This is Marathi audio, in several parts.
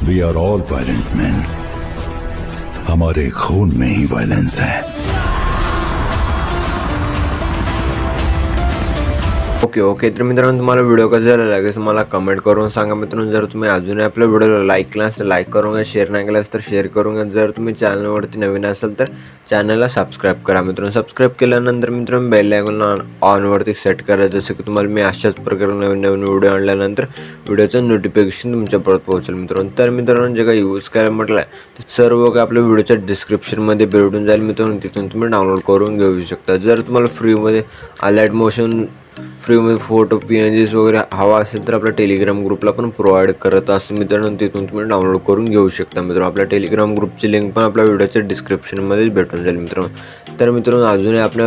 We are all violent man. हमारे खून में ही वायलेंस है। ओके तर मित्रांनो, तुम्हाला व्हिडिओ कसा झाला लगेच मला कमेंट करून सांगा मित्रांनो। जर तुम्ही अजूनही आपल्या व्हिडिओला लाईक केला असेल तर लाईक करून घ्या, शेअर नाही केला तर शेअर करून घ्या। जर तुम्ही चॅनलवरती नवीन असाल तर चॅनलला सबस्क्राईब करा मित्रांनो। सबस्क्राईब केल्यानंतर मित्रांनो बेल आयकॉन ऑनवरती सेट करा, जसं की तुम्हाला मी अशाच प्रकारे नवीन व्हिडिओ आणल्यानंतर व्हिडिओचं नोटिफिकेशन तुमच्यापर्यंत पोहोचेल मित्रांनो। तर मित्रांनो, जे काही यूज करायला म्हटलं आहे ते सर्व काही आपल्या व्हिडिओच्या डिस्क्रिप्शनमध्ये भेटून जाईल मित्रांनो, तिथून तुम्ही डाउनलोड करून घेऊ शकता। जर तुम्हाला फ्रीमध्ये अलाइट मोशन फ्रीमध्ये फोटो PNGs वगैरे हवा असेल तर आपल्या टेलिग्राम ग्रुपला पण प्रोव्हाइड करत असतो मित्रांनो, तिथून तुम्ही डाउनलोड करून घेऊ शकता मित्रांनो। आपल्या टेलिग्राम ग्रुपची लिंक पण आपल्या व्हिडिओच्या डिस्क्रिप्शनमध्येच भेटून जाईल मित्रांनो। तर मित्रांनो, अजूनही आपल्या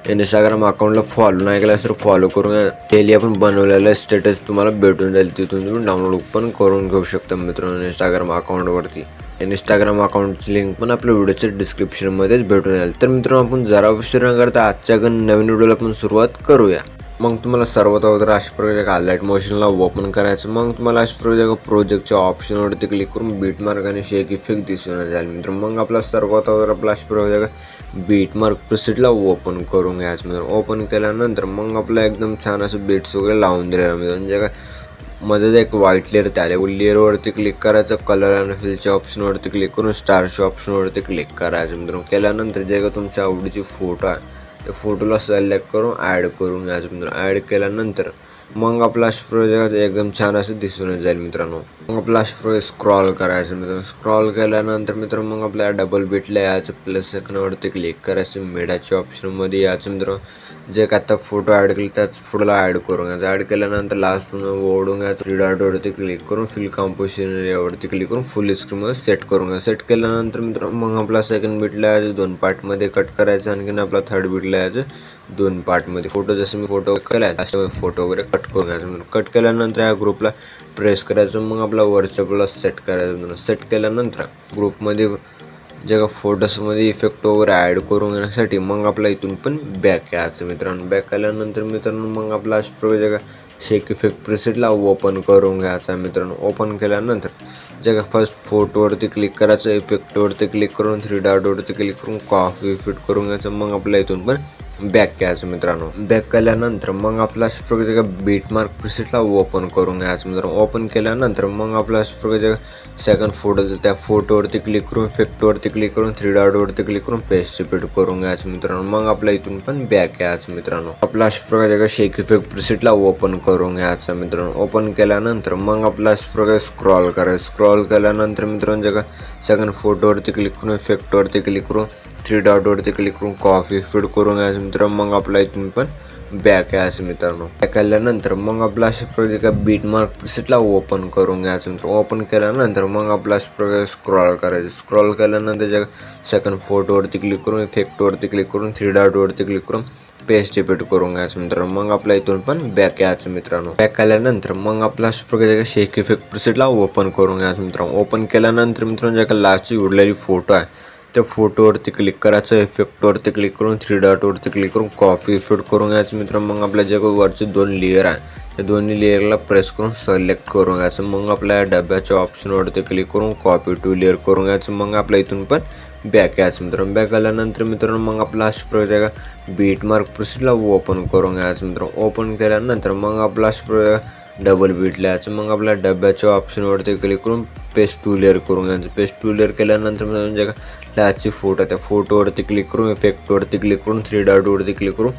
इंस्टाग्राम अकाउंटला फॉलो नाही केला तर फॉलो करून डेली आपण बनवलेला स्टेटस तुम्हाला भेटून जाईल, तिथून तुम्ही डाउनलोड पण करून घेऊ शकता मित्रांनो इंस्टाग्राम अकाउंटवरती। इंस्टाग्राम अकाउंटची लिंक पण आपल्या व्हिडिओच्या डिस्क्रिप्शनमध्येच भेटून जाईल। तर मित्रांनो, आपण जरा उशीर न करता आजच्या नवीन व्हिडिओला आपण सुरुवात करूया। मग तुम्हाला सर्वात अगोदर अशा प्रकारे अलाइट मोशनला ओपन करायचं। मग तुम्हाला अशा प्रकारे प्रोजेक्टच्या ऑप्शनवरती क्लिक करून बीटमार्क आणि शेक इफेक्ट दिसून जाईल मित्रांनो। मग आपला सर्वात अगोदर आपला अशा प्रकारे बीटमार्क प्रीसेटला ओपन करून घ्यायचं मित्रांनो। ओपन केल्यानंतर मग आपला एकदम छान असं बीट्स वगैरे लावून दिलेलं मित्रांनो। जे काय मध्ये एक व्हाईट लेअर त्याला लेअरवरती क्लिक करायचं, कलर आणि फिलच्या ऑप्शनवरती क्लिक करून स्टारच्या ऑप्शनवरती क्लिक करायचं मित्रांनो। केल्यानंतर जे काय तुमच्या आवडीची फोटो आहे त्या फोटोला सिलेक्ट करून ॲड करून घ्यायचं मित्रांनो। ॲड केल्यानंतर मग आपला अशा प्रकारे एकदम छान असं दिसून जाईल मित्रांनो। मग आपला अशा प्रकारे स्क्रॉल करायचं मित्रांनो। स्क्रॉल केल्यानंतर मित्रांनो मग आपल्या डबल बीटला यायचं, प्लस सेकंडवरती क्लिक करायचं, मीडियाच्या ऑप्शनमध्ये यायचं मित्रांनो। जे काय आता फोटो ॲड केले त्याच फोटोला ॲड करून घ्यायचं। ॲड केल्यानंतर लास्ट ओढून घ्यायचं, थ्री डॉटवरती क्लिक करून फिल कंपोजिशन यावरती क्लिक करून फुल स्क्रीनमध्ये सेट करून घ्या। सेट केल्यानंतर मित्रांनो मग आपला सेकंड बीटला यायचं, 2 पार्टमध्ये कट करायचं, आणखीन आपला थर्ड बीटला यायचं 2 पार्टमध्ये। फोटो जसं मी फोटो केला असे फोटो वगैरे कट करून घ्यायचं। कट केल्यानंतर या ग्रुपला प्रेस करायचं, मग आपला व्हॉट्सअपला सेट करायचं। सेट केल्यानंतर ग्रुपमध्ये जे का फोटोजमध्ये इफेक्ट वगैरे ॲड करून घेण्यासाठी मग आपला इथून पण बॅक यायचं मित्रांनो। बॅक आल्यानंतर मित्रांनो मग आपला अशा प्रकारे जे का शेक इफेक्ट प्रीसेटला ओपन करून घ्यायचा मित्रांनो। ओपन केल्यानंतर जे का फर्स्ट फोटोवरती क्लिक करायचं, इफेक्टवरती क्लिक करून 3 डॉटवरती क्लिक करून कॉपी इफेक्ट करून घ्यायचं, मग आपल्या इथून पण बॅक यायचं मित्रांनो। बॅक केल्यानंतर मग आपला अशा प्रकारे बीटमार्क प्रीसेटला ओपन करून घ्यायचं मित्रांनो। ओपन केल्यानंतर मग आपला अशा प्रकारे सेकंड फोटो त्या फोटोवरती क्लिक करून इफेक्टवरती क्लिक करून 3 डॉटवरती क्लिक करून पेस्ट रिपीट करून घ्यायचं मित्रांनो। मग आपल्या इथून पण बॅक यायचं मित्रांनो। आपला अशा प्रकारे शेक इफेक्ट प्रीसेटला ओपन करून घ्यायचं मित्रांनो। ओपन केल्यानंतर मग आपला अशा प्रकारे स्क्रॉल करायचं। स्क्रॉल केल्यानंतर मित्रांनो जे का सेकंड फोटोवरती क्लिक करून इफेक्टवरती क्लिक करून 3 डॉटवरती क्लिक करून कॉपी फिट करून घ्यायचं मित्रांनो। मग आपला इथून पण बॅक यायचं मित्रांनो। बॅक आल्यानंतर मग आपला अशा प्रकारे बीटमार्क प्रीसेटला ओपन करून घ्यायचं मित्रांनो। ओपन केल्यानंतर मग आपला अशा प्रकारे स्क्रॉल करायचं। स्क्रॉल केल्यानंतर जे सेकंड फोटोवरती क्लिक करून इफेक्टवरती क्लिक करून 3 डॉटवरती क्लिक करून पेस्ट रिपीट करून घ्यायचं मित्रांनो। मग आपल्या इथून पण बॅक यायचं मित्रांनो। बॅक आल्यानंतर मग आपला अशा प्रकारे शेक इफेक्ट प्रीसेटला ओपन करून घ्यायचं मित्रांनो। ओपन केल्यानंतर मित्रांनो जे का लास्टची उरलेली फोटो आहे त्या फोटोवरती क्लिक करायचं, इफेक्टवरती क्लिक करून 3 डॉटवरती क्लिक करून कॉपी इफेक्ट करून घ्यायचं मित्रांनो। मग आपल्या जे वरचे 2 लेअर आहे त्या दोन्ही लेअरला प्रेस करून सिलेक्ट करून घ्यायचं। मग आपल्या डब्याच्या ऑप्शनवरती क्लिक करून कॉपी टू लेअर करून घ्यायचं। मग आपल्या इथून पण बॅक यायचं मित्रांनो। बॅक आल्यानंतर मित्रांनो मग आपला अशा प्रकारे बीटमार्क प्रीसेटला ओपन करून घ्यायचं मित्रांनो। ओपन केल्यानंतर मग आपला अशा प्रकारे डबल बीट लिहायचं। मग आपल्या डब्याच्या ऑप्शनवरती क्लिक करून पेस्ट टू लेअर करून घ्यायचं। पेस्ट टू लेअर केल्यानंतर म्हणजे का लास्टची फोटो त्या फोटोवरती क्लिक करून इफेक्टवरती क्लिक करून 3 डॉटवरती क्लिक करून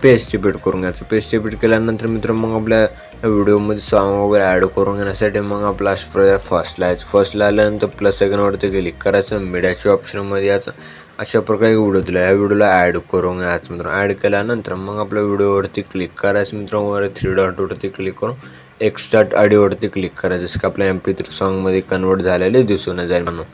पेस्ट रिपीट करून घ्यायचं। पेस्ट रिपीट केल्यानंतर मित्रांनो मग आपल्या व्हिडिओमध्ये सॉन्ग वगैरे ॲड करून घेण्यासाठी मग आपला अशा प्रकारे फर्स्ट लायचं। फर्स्ट आल्यानंतर प्लस सेकंडवरती क्लिक करायचं, मीडियाच्या ऑप्शनमध्ये यायचं। अशा प्रकारे व्हिडिओ दिला, या व्हिडिओला ॲड करून घ्यायचं मित्रांनो। ॲड केल्यानंतर मग आपल्या व्हिडिओवरती क्लिक करायचं मित्रांनो, वर 3 डॉटवरती क्लिक करून एक्स्ट्राक्ट ऑडिओवरती क्लिक करायचं, जसं की आपल्या MP3 सॉन्गमध्ये कन्वर्ट झालेले दिसून जाईल म्हणून।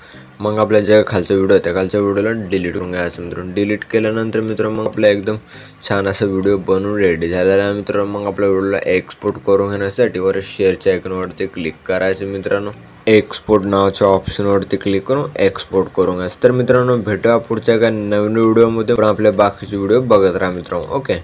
मग आपल्या ज्या खालचा व्हिडिओ त्या खालच्या व्हिडिओला डिलीट करून घ्यायचं मित्रांनो। डिलीट केल्यानंतर मित्रांनो मग आपला एकदम छान असा व्हिडिओ बनवून रेडी झालेला आहे मित्रांनो। मग आपल्या व्हिडिओला एक्सपोर्ट करून घेण्यासाठी वर शेअरच्या आयकॉनवरती क्लिक करायचं मित्रांनो। एक्सपोर्ट नावाच्या ऑप्शनवरती क्लिक करून एक्सपोर्ट करून घ्यायचं। तर मित्रांनो भेटूया पुढच्या एका नवीन व्हिडिओमध्ये, पण आपल्या बाकीचे व्हिडिओ बघत राहा मित्रांनो। ओके।